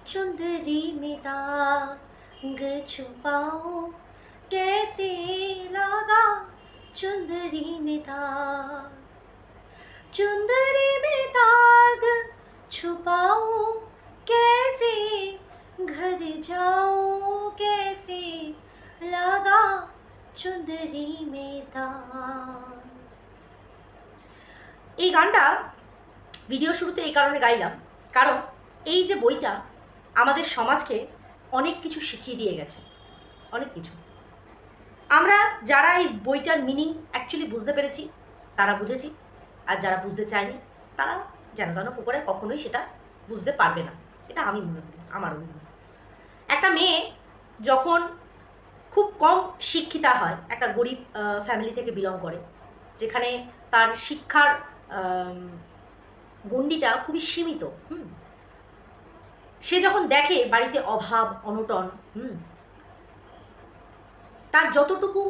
चुंदरी में दाग छुपाऊं कैसे लगा चुंदरी में दाग चुंदरी में दाग छुपाऊं कैसे घर जाऊं कैसे लगा चुंदरी में दाग। এই গানটা ভিডিও শুরুতে এই কারণে গাইলাম, কারণ এই যে বইটা আমাদের সমাজকে অনেক কিছু শিখিয়ে দিয়ে গেছে, অনেক কিছু। আমরা যারা এই বইটার মিনিং অ্যাকচুয়ালি বুঝতে পেরেছি তারা বুঝেছি, আর যারা বুঝতে চায়নি তারা যেন তেন পুকুরে কখনোই সেটা বুঝতে পারবে না। এটা আমি মনে করি, আমার অভিমত। একটা মেয়ে যখন খুব কম শিক্ষিতা হয়, একটা গরিব ফ্যামিলি থেকে বিলং করে, যেখানে তার শিক্ষার গণ্ডিটা খুবই সীমিত, সে যখন দেখে বাড়িতে অভাব অনটন, তার যতটুকু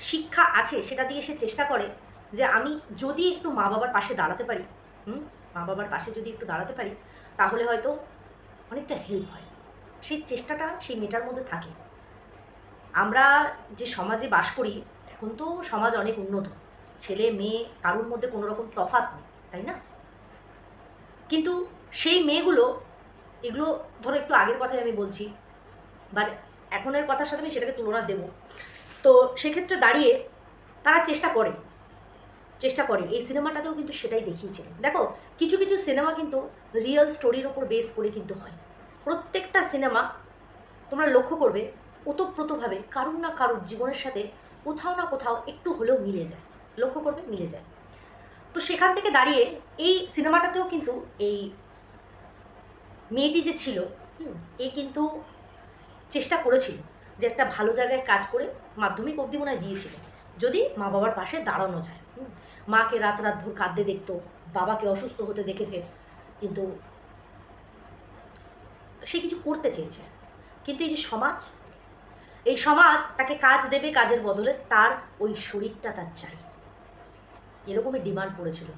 শিক্ষা আছে সেটা দিয়ে সে চেষ্টা করে যে আমি যদি একটু মা বাবার পাশে দাঁড়াতে পারি, মা বাবার পাশে যদি একটু দাঁড়াতে পারি তাহলে হয়তো অনেকটা হেল্প হয়। সেই চেষ্টাটা সেই মেয়েটার মধ্যে থাকে। আমরা যে সমাজে বাস করি, এখন তো সমাজ অনেক উন্নত, ছেলে মেয়ে কারোর মধ্যে কোনো রকম তফাৎ নেই, তাই না? কিন্তু সেই মেয়েগুলো, এগুলো ধরো একটু আগের কথাই আমি বলছি, বাট এখনের কথার সাথে আমি সেটাকে তুলনা দেবো। তো সেক্ষেত্রে দাঁড়িয়ে তারা চেষ্টা করে। এই সিনেমাটাতেও কিন্তু সেটাই দেখিয়েছিল। দেখো, কিছু কিছু সিনেমা কিন্তু রিয়েল স্টোরির ওপর বেস করে কিন্তু হয়। প্রত্যেকটা সিনেমা তোমরা লক্ষ্য করবে ওতপ্রোতভাবে কারুর না কারুর জীবনের সাথে কোথাও না কোথাও একটু হলেও মিলে যায়, লক্ষ্য করবে মিলে যায়। তো সেখান থেকে দাঁড়িয়ে এই সিনেমাটাতেও কিন্তু এই মেয়েটি যে ছিল, এ কিন্তু চেষ্টা করেছিল যে একটা ভালো জায়গায় কাজ করে মাধ্যমিক অবধি মনে হয় দিয়েছিল, যদি মা বাবার পাশে দাঁড়ানো যায়। মাকে রাত রাত ভোর কাঁদতে দেখতো, বাবাকে অসুস্থ হতে দেখেছে, কিন্তু সে কিছু করতে চেয়েছে। কিন্তু এই যে এই সমাজ তাকে কাজ দেবে, কাজের বদলে তার ওই শরীরটা তার চাই, এরকমই ডিমান্ড পড়েছিল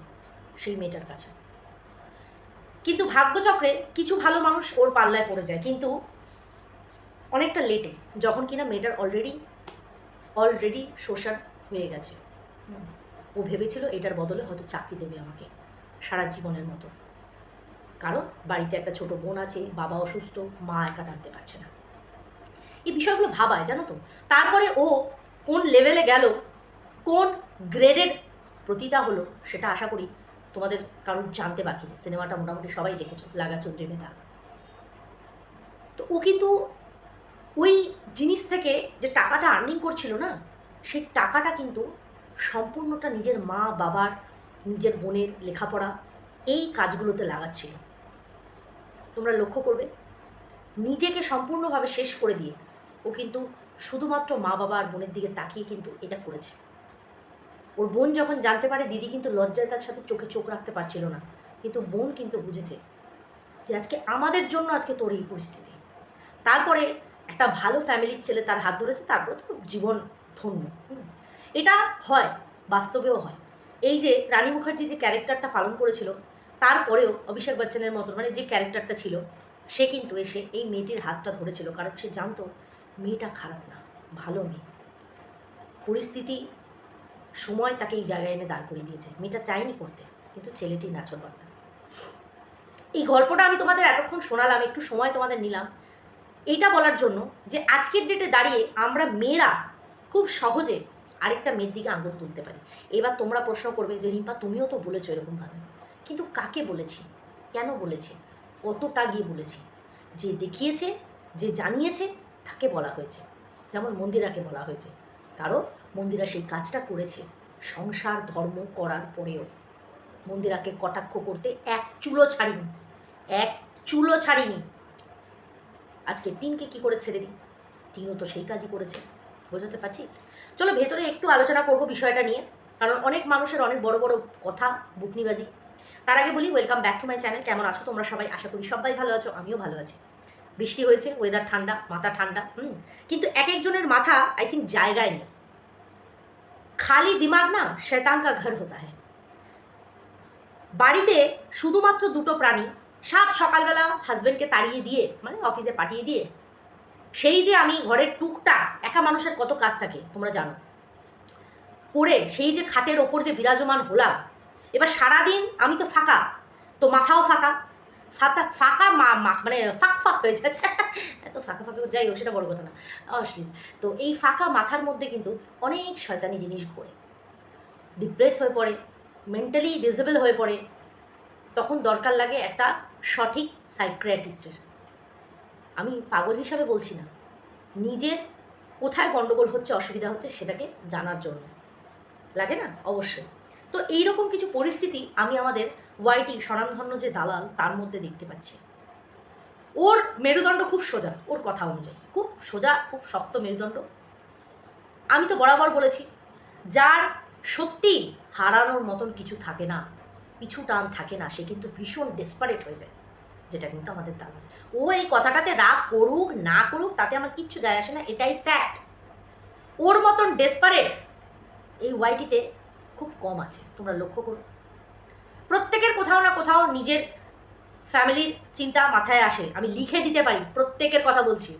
সেই মেয়েটার কাছে। কিন্তু ভাগ্যচক্রে কিছু ভালো মানুষ ওর পাল্লায় পড়ে যায়, কিন্তু অনেকটা লেটে, যখন কিনা মেয়েটার অলরেডি শোষণ হয়ে গেছে। ও ভেবেছিল এটার বদলে হয়তো চাকরি দেবে আমাকে সারা জীবনের মতো, কারণ বাড়িতে একটা ছোট বোন আছে, বাবা অসুস্থ, মা একা টানতে পারছে না। এই বিষয়গুলো ভাবায়, জানো তো। তারপরে ও কোন লেভেলে গেল, কোন গ্রেডের প্রতিটা হলো, সেটা আশা করি তোমাদের কারোর জানতে বাকি নেই। সিনেমাটা মোটামুটি সবাই দেখেছো, লাগা চৌধুরী মেধা। তো ও কিন্তু ওই জিনিস থেকে যে টাকাটা আর্নিং করছিল না, সেই টাকাটা কিন্তু সম্পূর্ণটা নিজের মা বাবার, নিজের বোনের লেখাপড়া, এই কাজগুলোতে লাগাচ্ছিল। তোমরা লক্ষ্য করবে নিজেকে সম্পূর্ণভাবে শেষ করে দিয়ে ও কিন্তু শুধুমাত্র মা বাবা আর বোনের দিকে তাকিয়ে কিন্তু এটা করেছে। ওর বোন যখন জানতে পারে, দিদি কিন্তু লজ্জায় তার সাথে চোখে চোখ রাখতে পারছিল না, কিন্তু বোন কিন্তু বুঝেছে যে আজকে আমাদের জন্য আজকে তোর এই পরিস্থিতি। তারপরে একটা ভালো ফ্যামিলির ছেলে তার হাত ধরেছে, তারপরে তো জীবন ধন্য। এটা হয়, বাস্তবেও হয়। এই যে রানী মুখার্জি যে ক্যারেক্টারটা পালন করেছিল, তারপরেও অভিষেক বচ্চনের মতো মানে যে ক্যারেক্টারটা ছিল, সে কিন্তু এসে এই মেয়েটির হাতটা ধরেছিল, কারণ সে জানতো মেয়েটা খারাপ না, ভালো মেয়ে। পরিস্থিতি, সময় তাকে এই জায়গায় এনে দাঁড় করিয়ে দিয়েছে। মেয়েটা চায়নি করতে, কিন্তু ছেলেটি নাছোড়বান্দা। এই গল্পটা আমি তোমাদের এতক্ষণ শোনালাম, একটু সময় তোমাদের নিলাম এইটা বলার জন্য যে আজকের ডেটে দাঁড়িয়ে আমরা মেয়েরা খুব সহজে আরেকটা মেয়ের দিকে আঙুল তুলতে পারি। এবার তোমরা প্রশ্ন করবে যে রিম্পা তুমিও তো বলেছো এরকমভাবে, কিন্তু কাকে বলেছি, কেন বলেছি, কতটা গিয়ে বলেছি? যে দেখিয়েছে, যে জানিয়েছে তাকে বলা হয়েছে। যেমন মন্দিরাকে বলা হয়েছে, কারণ মন্দিরা সেই কাজটা করেছে। সংসার ধর্ম করার পরেও মন্দিরাকে কটাক্ষ করতে এক চুলো ছাড়িনি। আজকে টিনকে কি করে ছেড়ে দিই? টিনও তো সেই কাজই করেছে, বোঝাতে পারছি? চলো ভেতরে একটু আলোচনা করব বিষয়টা নিয়ে, কারণ অনেক মানুষের অনেক বড় বড় কথা, বুকনিবাজি। তার আগে বলি, welcome back to my channel. কেমন আছো তোমরা সবাই? আশা করি সবাই ভালো আছো, আমিও ভালো আছি। বৃষ্টি হয়েছে, ওয়েদার ঠান্ডা, মাথা ঠান্ডা, কিন্তু এক একজনের মাথা আই থিঙ্ক জায়গায় নেই। খালি দিমাগ না শয়তান কা ঘর হতা হ্যায়। বাড়িতে শুধুমাত্র দুটো প্রাণী, সাত সকালবেলা হাজব্যান্ডকে তাড়িয়ে দিয়ে মানে অফিসে পাঠিয়ে দিয়ে সেই যে আমি ঘরের টুকটাক একা মানুষের কত কাজ থাকে তোমরা জানো করে সেই যে খাটের ওপর যে বিরাজমান হলাম, এবার সারাদিন আমি তো ফাঁকা, তো মাথাও ফাঁকা ফাঁকা ফাঁকা মানে ফাঁক ফাঁক হয়ে যাচ্ছে এত ফাঁকা ফাঁকা যাই হোক সেটা বড় কথা না অশ্লীল। তো এই ফাঁকা মাথার মধ্যে কিন্তু অনেক শয়তানি জিনিস ঘোরে, ডিপ্রেস হয়ে পড়ে, মেন্টালি ডিসেবল হয়ে পড়ে। তখন দরকার লাগে একটা সঠিক সাইকিয়াট্রিস্টের। আমি পাগল হিসাবে বলছি না, নিজের কোথায় গণ্ডগোল হচ্ছে অসুবিধা হচ্ছে সেটাকে জানার জন্য লাগে না অবশ্যই। তো এইরকম কিছু পরিস্থিতি আমি আমাদের ওয়াইটি স্বনামধন্য যে দালাল তার মধ্যে দেখতে পাচ্ছি। ওর মেরুদণ্ড খুব সোজা, ওর কথা অনুযায়ী খুব সোজা, খুব শক্ত মেরুদণ্ড। আমি তো বরাবর বলেছি, যার সত্যি হারানোর মতন কিছু থাকে না, পিছু টান থাকে না, সে কিন্তু ভীষণ ডেসপারেট হয়ে যায়, যেটা কিন্তু আমাদের দালাল। ও এই কথাটাতে রাগ করুক না করুক তাতে আমার কিচ্ছু যায় আসে না, এটাই ফ্যাক্ট। ওর মতন ডেসপারেট এই ওয়াইটিতে খুব কম আছে, তোমরা লক্ষ্য করো। প্রত্যেকের কোথাও না কোথাও নিজের ফ্যামিলির চিন্তা মাথায় আসে, আমি লিখে দিতে পারি, প্রত্যেকের কথা বলছি,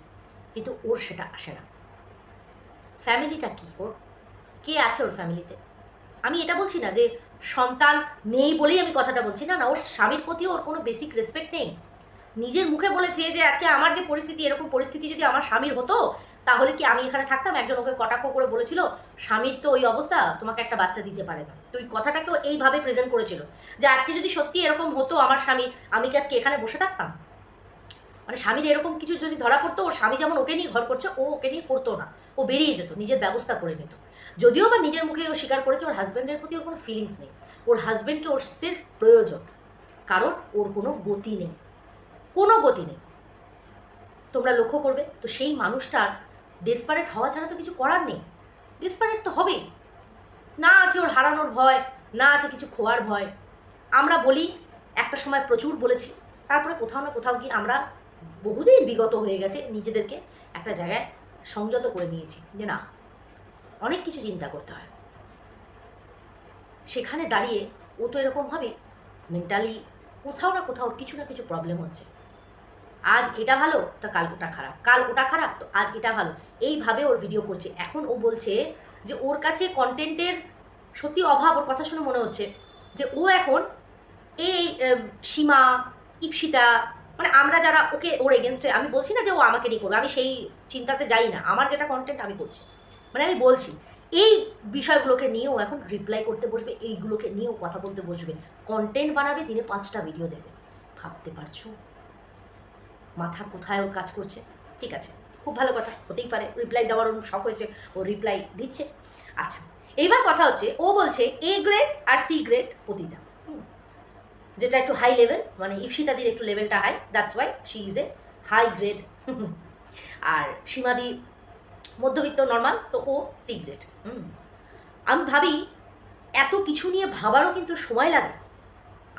কিন্তু ওর সেটা আসে না। ফ্যামিলিটা কি, ওর কে আছে ওর ফ্যামিলিতে? আমি এটা বলছি না যে সন্তান নেই বলেই আমি কথাটা বলছি, না না, ওর স্বামীর প্রতিও ওর কোনো বেসিক রেসপেক্ট নেই। নিজের মুখে বলেছে যে আজকে আমার যে পরিস্থিতি, এরকম পরিস্থিতি যদি আমার স্বামীর হতো তাহলে কি আমি এখানে থাকতাম? একজন ওকে কটাক্ষ করে বলেছিল স্বামীর তো ওই অবস্থা, তোমাকে একটা বাচ্চা দিতে পারে না। তো ওই কথাটাকেও এইভাবে প্রেজেন্ট করেছিল যে আজকে যদি সত্যি এরকম হতো আমার স্বামী, আমি কি আজকে এখানে বসে থাকতাম? মানে স্বামীর এরকম কিছু যদি ধরা পড়তো, ওর স্বামী যেমন ওকে নিয়ে ঘর করছে, ও ওকে নিয়ে করতো না, ও বেরিয়ে যেত, নিজের ব্যবস্থা করে নিত। যদিও বা নিজের মুখে ও স্বীকার করেছে ওর হাজব্যান্ডের প্রতি ওর কোনো ফিলিংস নেই, ওর হাজব্যান্ডকে ওর সির্ফ প্রয়োজন, কারণ ওর কোনো গতি নেই, কোনো গতি নেই। তোমরা লক্ষ্য করবে তো সেই মানুষটার ডেসপারেট হওয়া ছাড়া তো কিছু করার নেই, ডেসপারেট তো হবেই। না আছে ওর হারানোর ভয়, না আছে কিছু খোয়ার ভয়। আমরা বলি, একটা সময় প্রচুর বলেছি, তারপরে কোথাও না কোথাও গিয়ে আমরা বহুদিন বিগত হয়ে গেছে নিজেদেরকে একটা জায়গায় সংযত করে নিয়েছি যে না, অনেক কিছু চিন্তা করতে হয়। সেখানে দাঁড়িয়ে ও তো এরকম হবে, মেন্টালি কোথাও না কোথাও কিছু না কিছু প্রবলেম হচ্ছে। আজ এটা ভালো তো কাল ওটা খারাপ, কাল ওটা খারাপ তো আজ এটা ভালো, এইভাবে ওর ভিডিও করছে। এখন ও বলছে যে ওর কাছে কন্টেন্টের সত্যি অভাব, ওর কথা শুনে মনে হচ্ছে যে ও এখন এই সীমা, ইপসিতা, মানে আমরা যারা ওকে ওর এগেনস্টে, আমি বলছি না যে ও আমাকে নিয়ে করবে, আমি সেই চিন্তাতে যাই না, আমার যেটা কন্টেন্ট আমি বলছি, মানে আমি বলছি এই বিষয়গুলোকে নিয়েও এখন রিপ্লাই করতে বসবে, এইগুলোকে নিয়েও কথা বলতে বসবে, কন্টেন্ট বানাবে, দিনে 5টা ভিডিও দেবে। ভাবতে পারছো মাথা কোথায় ওর কাজ করছে? ঠিক আছে, খুব ভালো কথা, হতেই পারে, রিপ্লাই দেওয়ার ওর শখ হয়েছে, ও রিপ্লাই দিচ্ছে। আচ্ছা, এইবার কথা হচ্ছে ও বলছে এ গ্রেড আর সি গ্রেড পতিতা, যেটা একটু হাই লেভেল, মানে ইপসিতাদির একটু লেভেলটা high, that's why she is a high grade. আর সীমাদি মধ্যবিত্ত নর্মাল, তো ও সি গ্রেড। আমি ভাবি এত কিছু নিয়ে ভাবারও কিন্তু সময় লাগে,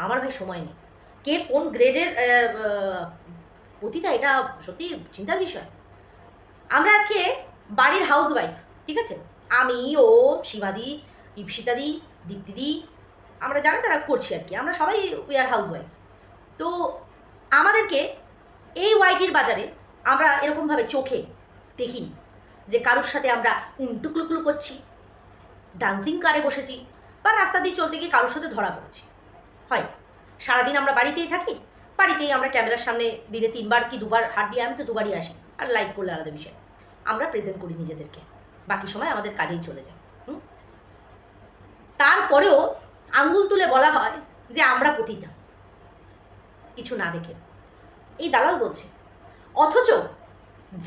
আমার ভাই সময় নেই। কে কোন গ্রেডের পতিতা, এটা সত্যি চিন্তার বিষয়। আমরা আজকে বাড়ির হাউসওয়াইফ, ঠিক আছে, আমি, ও, সীমাদি, ইপসিতাদি, দীপ্তিদি, আমরা যারা যারা করছি আর কি, আমরা সবাই উই আর হাউসওয়াইফ। তো আমাদেরকে এই ওয়াইটির বাজারে আমরা এরকমভাবে চোখে দেখিনি যে কারোর সাথে আমরা টুকলুকলু করছি, ডান্সিং কারে বসেছি, বা রাস্তা দিয়ে চলতে গিয়ে কারোর সাথে ধরা পড়েছি, হয়। সারাদিন আমরা বাড়িতেই থাকি, বাড়িতেই আমরা ক্যামেরার সামনে দিনে 3বার কি 2বার হাত দিয়ে, আমি তো 2বারই আসি, আর লাইক করলে আলাদা বিষয়, আমরা প্রেজেন্ট করি নিজেদেরকে, বাকি সময় আমাদের কাজেই চলে যায়। তারপরেও আঙ্গুল তুলে বলা হয় যে আমরা পতিতা, কিছু না দেখে। এই দালাল বলছে, অথচ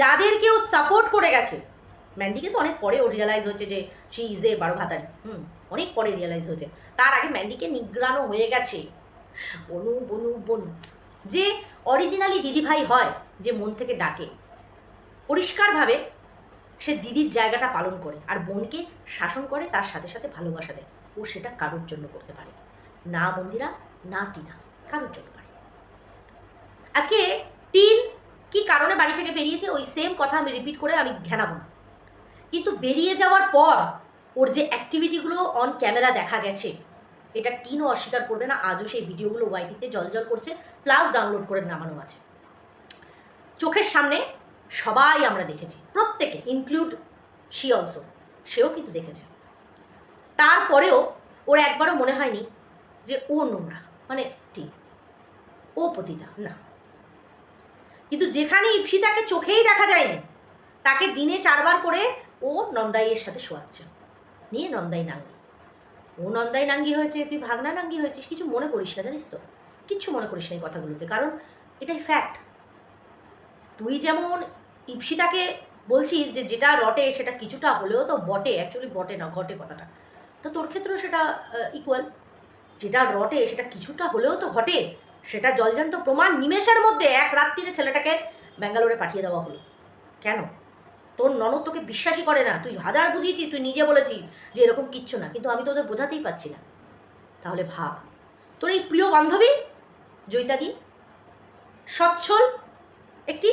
যাদেরকেও সাপোর্ট করে গেছে, ম্যান্ডিকে তো অনেক পরে ও রিয়েলাইজ হয়েছে যে সে ইজ এ 12 ভাতারি, অনেক পরে রিয়েলাইজ হয়েছে, তার আগে ম্যান্ডিকে নিগ্রানো হয়ে গেছে বনু বনু বনু, যে অরিজিনালি দিদিভাই হয়, যে মন থেকে ডাকে, পরিষ্কারভাবে সে দিদির জায়গাটা পালন করে আর বোনকে শাসন করে, তার সাথে সাথে ভালোবাসা দেয়, ও সেটা কারোর জন্য করতে পারে না, মন্দিরা না টিনা, কারোর জন্য পারে। আজকে টিন কি কারণে বাড়ি থেকে বেরিয়েছে, ওই সেম কথা আমি রিপিট করে আমি ঘেনাবো না, কিন্তু বেরিয়ে যাওয়ার পর ওর যে অ্যাক্টিভিটিগুলো অন ক্যামেরা দেখা গেছে, এটা টিনও অস্বীকার করবে না, আজও সেই ভিডিওগুলো ওয়াইটিতে জলজল করছে, প্লাস ডাউনলোড করে নামানো আছে। চোখের সামনে সবাই আমরা দেখেছি, প্রত্যেকে, ইনক্লুড শি অলসো, সেও কিন্তু দেখেছে। তারপরেও ওর একবারও মনে হয়নি যে ও নোংরা, মানে ঠিক ও পতিতা না। কিন্তু যেখানে ইপসিতাকে চোখেই দেখা যায়নি, তাকে দিনে 4 বার করে ও নন্দাইয়ের সাথে শোয়াচ্ছে, নিয়ে নন্দাই নাঙ্গি। ও নন্দাই নাঙ্গি হয়েছে, তুই ভাগনা নাঙ্গি হয়েছিস, কিছু মনে করিস না, জানিস তো, কিচ্ছু মনে করিস না এই কথাগুলোতে, কারণ এটাই ফ্যাক্ট। তুই যেমন ইপসিতাকে বলছিস যে যেটা রটে সেটা কিছুটা হলেও তো বটে, অ্যাকচুয়ালি বটে না, ঘটে কথাটা, তো তোর ক্ষেত্রেও সেটা ইকুয়াল। যেটা রটে সেটা কিছুটা হলেও তো ঘটে, সেটা জলজান্ত প্রমাণ নিমেষের মধ্যে এক রাত্রিরে ছেলেটাকে ব্যাঙ্গালোরে পাঠিয়ে দেওয়া হলো। কেন? তোর ননদ তোকে বিশ্বাসই করে না, তুই হাজার বুঝিয়েছিস, তুই নিজে বলেছিস যে এরকম কিচ্ছু না, কিন্তু আমি তোদের বোঝাতেই পারছি না। তাহলে ভাব, তোর এই প্রিয় বান্ধবী জয়িতাদি সচ্ছল একটি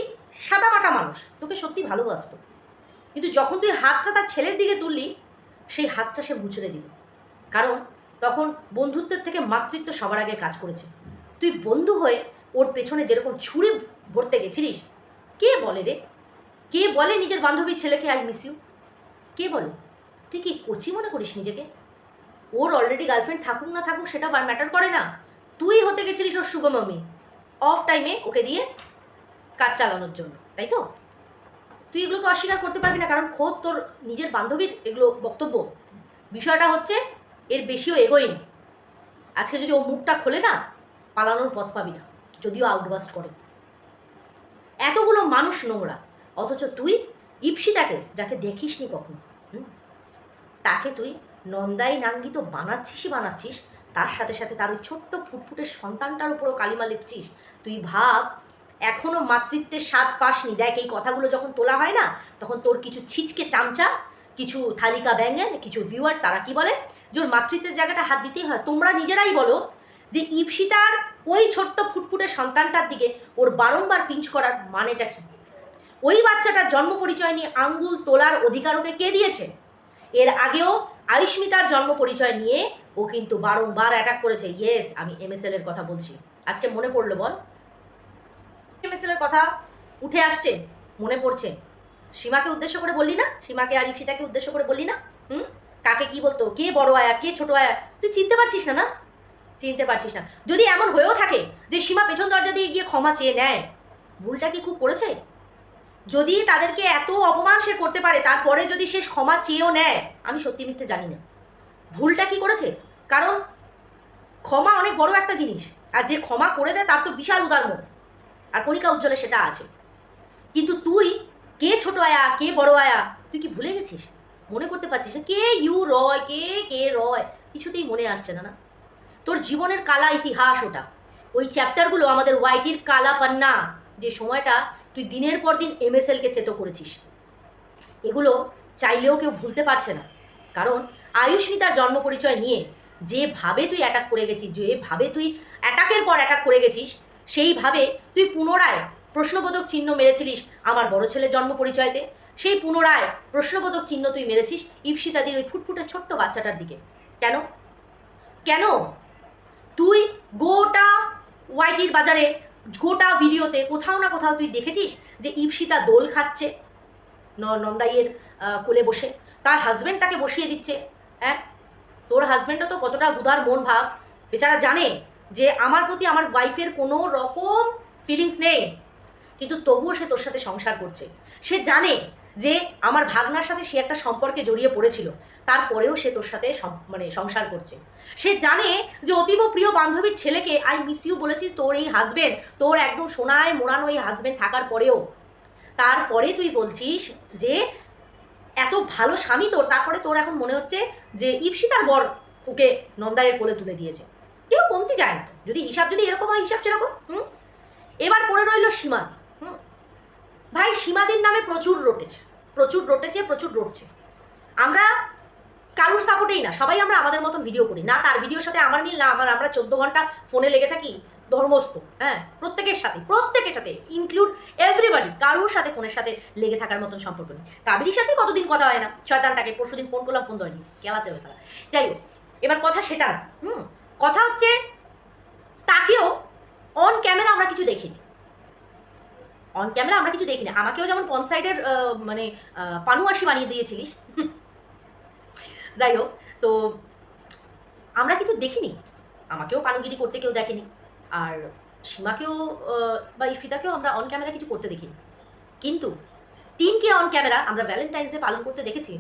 সাদামাটা মানুষ, তোকে সত্যি ভালোবাসতো, কিন্তু যখন তুই হাতটা তার ছেলের দিকে তুললি, সেই হাতটা সে মুচড়ে দিল। কারণ তখন বন্ধুত্বের থেকে মাতৃত্ব সবার আগে কাজ করেছে। তুই বন্ধু হয়ে ওর পেছনে যেরকম ছুরি ভরতে গেছিলিস, কে বলে রে, কে বলে নিজের বান্ধবীর ছেলেকে আই মিস ইউ? কে বলে? তুই কি কোচি মনে করিস নিজেকে? ওর অলরেডি গার্লফ্রেন্ড থাকুক না থাকুক সেটা ম্যাটার করে না, তুই হতে গেছিলিস ওর সুগমমি, অফ টাইমে ওকে দিয়ে কাজ চালানোর জন্য, তাই তো? তুই এগুলোকে অস্বীকার করতে পারবি না, কারণ খোদ তোর নিজের বান্ধবীর এগুলো বক্তব্য। বিষয়টা হচ্ছে এর বেশিও এগোয়নি। আজকে যদি ও মুখটা খোলে না, পালানোর পথ পাবি না, যদিও আউটবাস্ট করে। এতগুলো মানুষ নোংরা, অথচ তুই ইপসিতাকে, যাকে দেখিসনি কখনো, তাকে তুই নন্দাই নাঙ্গি তো বানাচ্ছিস, তার সাথে সাথে তার ওই ছোট্ট ফুটফুটের সন্তানটার উপরও কালিমা লিপছিস। তুই ভাব, এখনও মাতৃত্বের স্বাদ পাসনি। দেখ, এই কথাগুলো যখন তোলা হয় না, তখন তোর কিছু ছিচকে চামচা, কিছু থালিকা ব্যাঙ্গেন, কিছু ভিউয়ার্স, তারা কি বলে যে ওর মাতৃত্বের জায়গাটা হাত দিতেই হয়। তোমরা নিজেরাই বলো যে ইপসিতার ওই ছোট্ট ফুটফুটের সন্তানটার দিকে ওর বারংবার পিঞ্চ করার মানেটা কি? ওই বাচ্চাটার জন্ম পরিচয় নিয়ে আঙ্গুল তোলার অধিকার ওকে কে দিয়েছে? এর আগেও আয়ুষ্মিতার জন্ম পরিচয় নিয়ে ও কিন্তু বারংবার অ্যাটাক করেছে। ইয়েস, আমি MSL এর কথা বলছি। আজকে মনে পড়লো বল, MSL এর কথা উঠে আসছে, মনে পড়ছে। সীমাকে উদ্দেশ্য করে বললি না? সীমাকে আর ইপসিতাকে উদ্দেশ্য করে বললি না? কাকে কি বলতো, কে বড় আয়া, কে ছোট আয়া, তুই চিনতে পারছিস না? না চিনতে পারছিস না। যদি এমন হয়েও থাকে যে সীমা পেছন দরজা দিয়ে গিয়ে ক্ষমা চেয়ে নেয়, ভুলটা কি খুব করেছে? যদি তাদেরকে এত অপমান সে করতে পারে, তারপরে যদি সে ক্ষমা চেয়েও নেয়, আমি সত্যি মিথ্যে জানি না ভুলটা কি করেছে। কারণ ক্ষমা অনেক বড় একটা জিনিস, আর যে ক্ষমা করে দেয় তার তো বিশাল উদার মন, আর কণিকা উজ্জ্বলে সেটা আছে। কিন্তু তুই কে ছোট আয়া, কে বড় আয়া, তুই কি ভুলে গেছিস? মনে করতে পারছিস না? কে ইউ রয়, কে রয়, কিছুতেই মনে আসছে না। না, তোর জীবনের কালা ইতিহাস ওটা, ওই চ্যাপ্টারগুলো আমাদের ওয়াইটির কালা পান্না, যে সময়টা তুই দিনের পর দিন MSLকে থেতো করেছিস, এগুলো চাইলেও কেউ ভুলতে পারছে না। কারণ আয়ুষ্মিতার জন্ম পরিচয় নিয়ে যেভাবে তুই অ্যাটাক করে গেছিস, যেভাবে তুই অ্যাটাকের পর অ্যাটাক করে গেছিস, সেইভাবে তুই পুনরায় প্রশ্নবোধক চিহ্ন মেরেছিলিস আমার বড় ছেলের জন্ম পরিচয়তে। সেই পুনরায় প্রশ্নবোধক চিহ্ন তুই মেরেছিস ইপসিতাদির ওই ফুটফুটে ছোট্ট বাচ্চাটার দিকে। কেন? কেন? তুই গোটা ওয়াইটির বাজারে, গোটা ভিডিওতে কোথাও না কোথাও তুই দেখেছিস যে ইপসিতা দোল খাচ্ছে নন্দাইয়ের কোলে বসে, তার হাজব্যান্ড তাকে বসিয়ে দিচ্ছে। হ্যাঁ, তোর হাজব্যান্ডও তো কতটা উদার মন ভাব, বেচারা জানে যে আমার প্রতি আমার ওয়াইফের কোনো রকম ফিলিংস নেই, কিন্তু তবুও সে তোর সাথে সংসার করছে। সে জানে যে আমার ভাগনার সাথে সে একটা সম্পর্কে জড়িয়ে পড়েছিল, তারপরেও সে তোর সাথে সংসার করছে। সে জানে যে অতীব প্রিয় বান্ধবীর ছেলেকে আই মিস ইউ বলেছিস, তোর এই হাজব্যান্ড, তোর একদম সোনায় মোড়ানো এই হাজব্যান্ড থাকার পরেও, তারপরে তুই বলছিস যে এত ভালো স্বামী তোর, তারপরে তোর এখন মনে হচ্ছে যে ইপসিতার বর ওকে নন্দাইয়ের কোলে তুলে দিয়েছে। কেউ কমতি যায় না তো, যদি হিসাব যদি এরকম হয়, হিসাব সেরকম। এবার পড়ে রইল সীমাদি। ভাই, সীমাদির নামে প্রচুর রটেছে। আমরা কারুর সাপোর্টেই না, সবাই আমরা আমাদের মতন ভিডিও করি না, তার ভিডিওর সাথে আমার মিল না, আমরা 14 ঘন্টা ফোনে লেগে থাকি ধর্মস্থ। হ্যাঁ, প্রত্যেকের সাথে ইনক্লুড এভরিবডি, কারুর সাথে ফোনের সাথে লেগে থাকার মতন সম্পর্ক নেই। কাবেরির সাথে কতদিন কথা হয় না, শয়তানটাকে পরশুদিন ফোন করলাম, ফোন ধরেনি, কেলাতে হবে সারা। যাই হোক, এবার কথা সেটা না। কথা হচ্ছে তাকেও অন ক্যামেরা আমরা কিছু দেখিনি, অন ক্যামেরা আমরা কিছু দেখিনি। আমাকেও যেমন পনসাইডের মানে পানুয়াশি বানিয়ে দিয়েছিলিস, যাই হোক, তো আমরা কিন্তু দেখিনি, আমাকেও পানুগিরি করতে কেউ দেখেনি, আর সীমাকেও বা ইফিতাকেও আমরা অন ক্যামেরা কিছু করতে দেখিনি। কিন্তু টিমকে অন ক্যামেরা আমরা ভ্যালেন্টাইন্স ডে পালন করতে দেখেছি,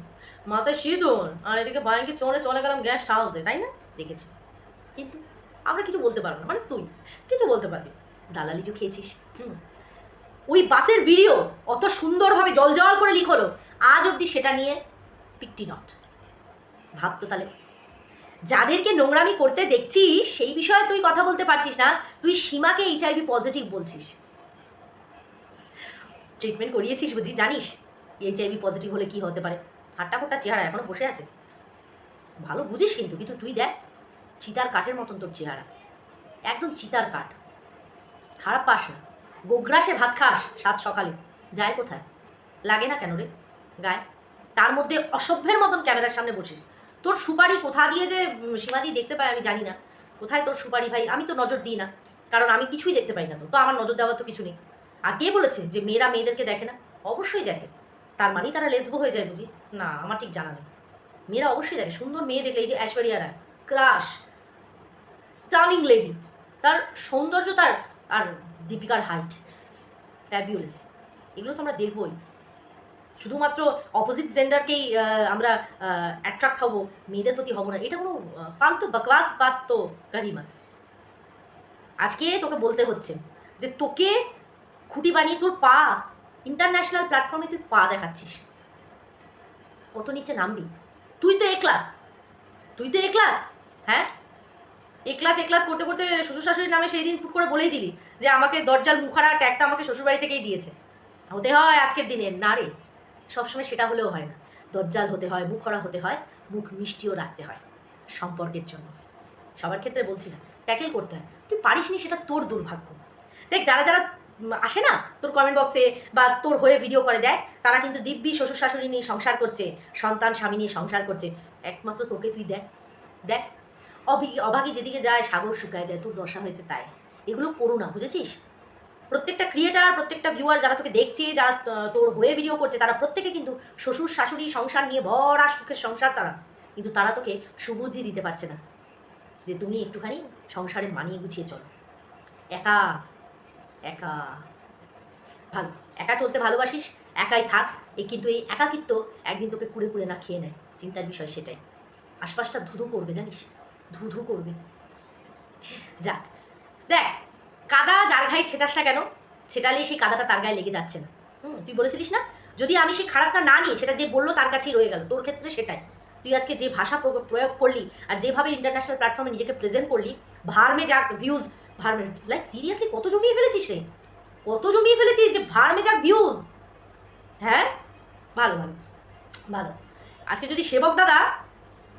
মাথায় সিঁদুর আর এদিকে বাইকে চড়ে চলে গেলাম গেস্ট হাউসে, তাই না? দেখেছি। কিন্তু আমরা কিছু বলতে পারবো না, মানে তুই কিছু বলতে পারবি, দালালি যে খেয়েছিস। ওই বাসের ভিডিও অত সুন্দরভাবে জল জল করে লিক হলো, আজ অবধি সেটা নিয়ে স্পিকটি নট। ভাবতো তাহলে, যাদেরকে নোংরামি করতে দেখছিস সেই বিষয়ে তুই কথা বলতে পারছিস না, তুই সীমাকে HIV পজিটিভ বলছিস। ট্রিটমেন্ট করিয়েছিস বুঝি, জানিস HIV পজিটিভ হলে কি হতে পারে? হাট্টা কোট্টা চেহারা, এখনো বসে আছে, ভালো বুঝিস কিন্তু, কিন্তু তুই দেখ চিতার কাঠের মতন তোর চেহারা, একদম চিতার কাঠ। খারাপ পাস না, গোগ্রাসে ভাত খাস সাত সকালে, যায় কোথায়? লাগে না কেন রে গায়ে? তার মধ্যে অসভ্যের মতন ক্যামেরার সামনে বসিস। তোর সুপারি কোথা দিয়ে যে সীমাদি দেখতে পায় আমি জানি না, কোথায় তোর সুপারি ভাই? আমি তো নজর দিই না, কারণ আমি কিছুই দেখতে পাই না, তো আমার নজর দেওয়ার তো কিছু নেই। আর কে বলেছে যে মেয়েরা মেয়েদেরকে দেখে না? অবশ্যই দেখে। তার মানেই তারা লেসবো হয়ে যায় বুঝি? না, আমার ঠিক জানা নেই। মেয়েরা অবশ্যই দেখে, সুন্দর মেয়ে দেখলে, এই যে Aishwarya Rai, crush, stunning lady, তার সৌন্দর্য, তার আর দীপিকার হাইট ফ্যাবিউলাস, এগুলো তো আমরা দেখবই। শুধুমাত্র অপোজিট জেন্ডারকেই আমরা অ্যাট্রাক্ট হব, মেয়েদের প্রতি হব না, এটা কোনো ফালতু বকওয়াস বাত তো করিমত। আজকে তোকে বলতে হচ্ছে যে তোকে খুঁটি বানিয়ে তোর পা ইন্টারন্যাশনাল প্ল্যাটফর্মে তুই পা দেখাচ্ছিস, কত নিচে নামবি? তুই তো এ ক্লাস, তুই তো এ ক্লাস, হ্যাঁ এ ক্লাস করতে করতে শ্বশুর শাশুড়ির নামে সেই দিন ফুট করে বলেই দিলি যে আমাকে দরজাল মুখারা ট্যাগটা আমাকে শ্বশুরবাড়ি থেকেই দিয়েছে। হতে হয় আজকের দিনে না রে, সবসময় সেটা হলেও হয় না, দরজাল হতে হয়, মুখরা হতে হয়, মুখ মিষ্টিও রাখতে হয় সম্পর্কের জন্য। সবার ক্ষেত্রে বলছি না, ট্যাকেল করতে হয়, তুই পারিস নি, সেটা তোর দুর্ভাগ্য। দেখ যারা যারা আসে না তোর কমেন্ট বক্সে বা তোর হয়ে ভিডিও করে দেয়, তারা কিন্তু দিব্যি শ্বশুর শাশুড়ি নিয়ে সংসার করছে, সন্তান স্বামী নিয়ে সংসার করছে, একমাত্র তোকে তুই দেখ দেখ, অভাগী যেদিকে যায় সাগর শুকায় যায়, তোর দশা হয়েছে তাই। এগুলো করো না, বুঝেছিস? প্রত্যেকটা ক্রিয়েটার, প্রত্যেকটা ভিউয়ার যারা তোকে দেখছে, যারা তোর হয়ে ভিডিও করছে, তারা প্রত্যেকে কিন্তু শ্বশুর শাশুড়ি সংসার নিয়ে ভরা সুখের সংসার তারা, কিন্তু তারা তোকে সুবুদ্ধি দিতে পারছে না যে তুমি একটুখানি সংসারে মানিয়ে গুছিয়ে চলো। একা একা ভালো, একা চলতে ভালোবাসিস, একাই থাক, কিন্তু এই একাকিত্ব একদিন তোকে কুড়ে কুড়ে না খেয়ে নেয়, চিন্তার বিষয় সেটাই। আশপাশটা ধুধু করবে, জানিস, ধুধু করবে। যাক, দেখ কাদা যার গায়ে ছেটাস না কেন, ছেটালে সেই কাদাটা তার গায়ে লেগে যাচ্ছে না। তুই বলেছিলিস না, যদি আমি সেই খারাপটা না নিই, সেটা যে বললো তার কাছেই রয়ে গেল। তোর ক্ষেত্রে সেটাই, তুই আজকে যে ভাষা প্রয়োগ করলি আর যেভাবে ইন্টারন্যাশনাল প্ল্যাটফর্মে নিজেকে প্রেজেন্ট করলি, ভার্মে যাক ভিউজ, ভার্মে, লাইক সিরিয়াসলি কত জমিয়ে ফেলেছিস রে, কত জমিয়ে ফেলেছিস যে ভার্মে যাক ভিউজ। হ্যাঁ, ভালো ভালো ভালো। আজকে যদি সেবক দাদা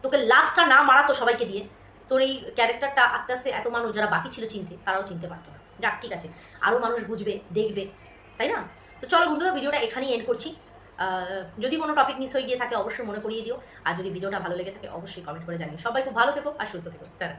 তোকে লাখটা না মারাতো সবাইকে দিয়ে, তোর এই ক্যারেক্টারটা আস্তে আস্তে এত মানুষ যারা বাকি ছিল চিনতে, তারাও চিনতে পারতো না। যাক ঠিক আছে, আরও মানুষ বুঝবে, দেখবে, তাই না? তো চলো বন্ধুরা, ভিডিওটা এখানেই এন্ড করছি। যদি কোনো টপিক মিস হয়ে গিয়ে থাকে অবশ্যই মনে করিয়ে দিও, আর যদি ভিডিওটা ভালো লেগে থাকে অবশ্যই কমেন্ট করে জানিও। সবাই খুব ভালো থেকো আর সুস্থ থেকো, তারা।